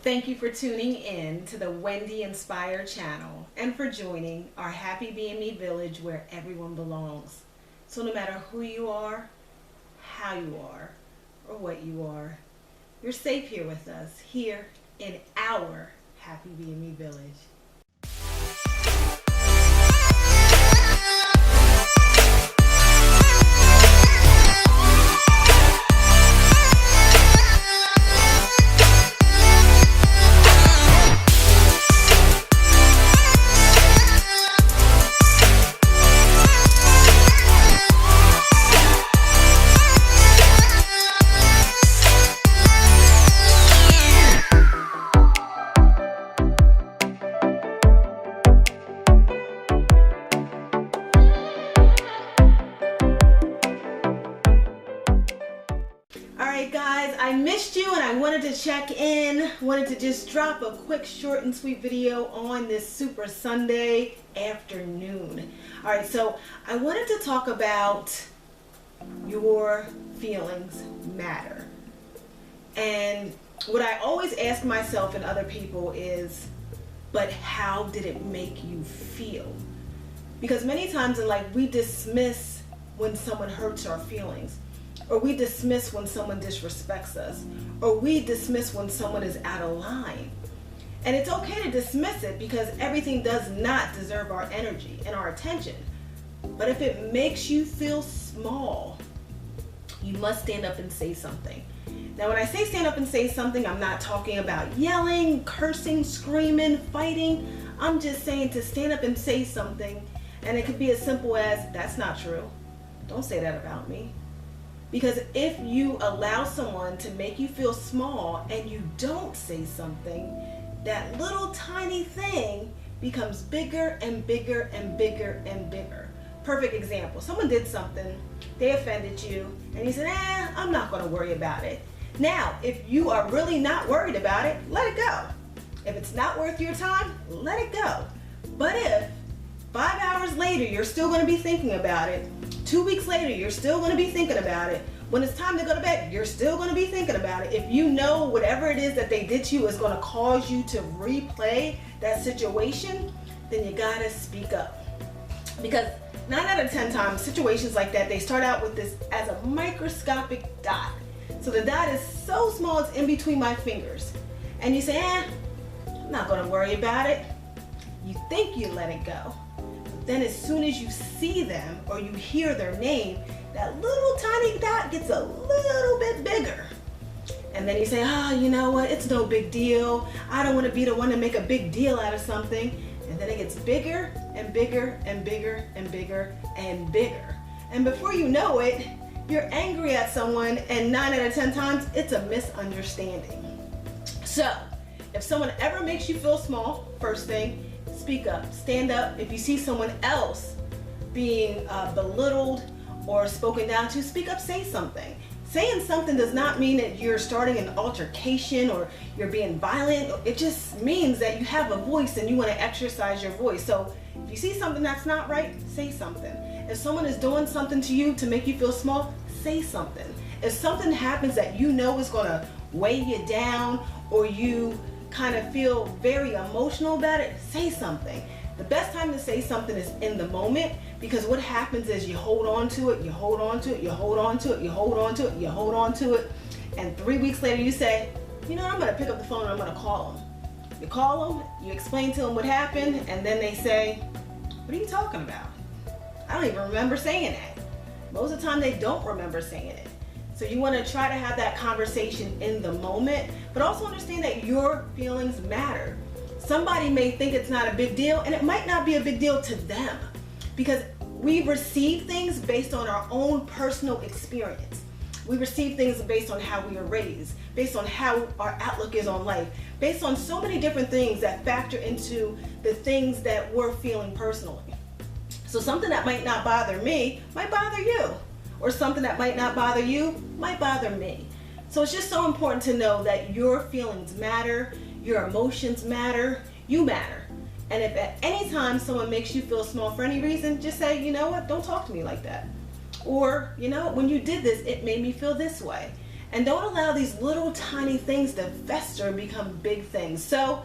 Thank you for tuning in to the Wendy Inspire channel and for joining our Happy BME Village where everyone belongs. So no matter who you are, how you are, or what you are, you're safe here with us, here in our Happy BME Village. Alright guys, I missed you and I wanted to check in, wanted to just drop a quick short and sweet video on this Super Sunday afternoon. Alright, so I wanted to talk about your feelings matter. And what I always ask myself and other people is, but how did it make you feel? Because many times in life we dismiss when someone hurts our feelings. Or we dismiss when someone disrespects us, or we dismiss when someone is out of line. And it's okay to dismiss it because everything does not deserve our energy and our attention. But if it makes you feel small, you must stand up and say something. Now when I say stand up and say something, I'm not talking about yelling, cursing, screaming, fighting. I'm just saying to stand up and say something. And it could be as simple as, that's not true. Don't say that about me. Because if you allow someone to make you feel small and you don't say something, that little tiny thing becomes bigger and bigger and bigger and bigger. Perfect example. Someone did something, they offended you, and you said, I'm not going to worry about it. Now, if you are really not worried about it, let it go. If it's not worth your time, let it go. But if 5 hours later you're still going to be thinking about it, 2 weeks later, you're still going to be thinking about it. When it's time to go to bed, you're still going to be thinking about it. If you know whatever it is that they did to you is going to cause you to replay that situation, then you got to speak up. Because 9 out of 10 times, situations like that, they start out with this as a microscopic dot. So the dot is so small, it's in between my fingers. And you say, I'm not going to worry about it. You think you let it go. Then as soon as you see them or you hear their name, that little tiny dot gets a little bit bigger. And then you say, you know what, it's no big deal. I don't want to be the one to make a big deal out of something. And then it gets bigger and bigger and bigger and bigger and bigger. And before you know it, you're angry at someone, and 9 out of 10 times, it's a misunderstanding. So if someone ever makes you feel small, first thing, speak up, stand up. If you see someone else being belittled or spoken down to, speak up, say something. Saying something does not mean that you're starting an altercation or you're being violent. It just means that you have a voice and you want to exercise your voice. So if you see something that's not right, say something. If someone is doing something to you to make you feel small, say something. If something happens that you know is going to weigh you down or you kind of feel very emotional about it, say something. The best time to say something is in the moment, because what happens is you hold on to it, you hold on to it, you hold on to it, you hold on to it, you hold on to it, and 3 weeks later you say, you know, I'm going to pick up the phone and I'm going to call them. You call them, you explain to them what happened, and then they say, what are you talking about? I don't even remember saying that. Most of the time they don't remember saying it. So you want to try to have that conversation in the moment, but also understand that your feelings matter. Somebody may think it's not a big deal, and it might not be a big deal to them, because we receive things based on our own personal experience. We receive things based on how we were raised, based on how our outlook is on life, based on so many different things that factor into the things that we're feeling personally. So something that might not bother me might bother you. Or something that might not bother you might bother me. So it's just so important to know that your feelings matter, your emotions matter, you matter. And if at any time someone makes you feel small for any reason, just say, you know what, don't talk to me like that. Or, you know, when you did this, it made me feel this way. And don't allow these little tiny things to fester and become big things. So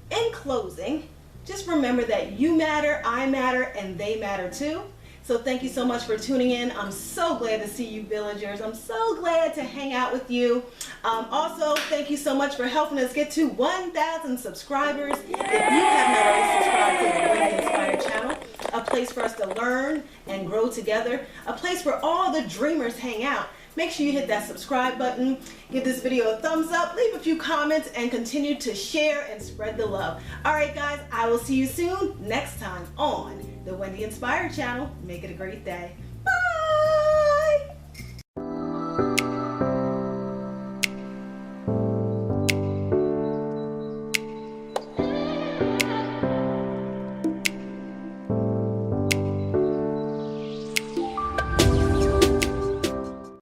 in closing, just remember that you matter, I matter, and they matter too. So thank you so much for tuning in. I'm so glad to see you villagers. I'm so glad to hang out with you. Also, thank you so much for helping us get to 1,000 subscribers. If you have not already subscribed to the Wendy Inspired channel, a place for us to learn and grow together, a place where all the dreamers hang out, make sure you hit that subscribe button, give this video a thumbs up, leave a few comments, and continue to share and spread the love. All right, guys, I will see you soon next time on the Wendy Inspired channel. Make it a great day.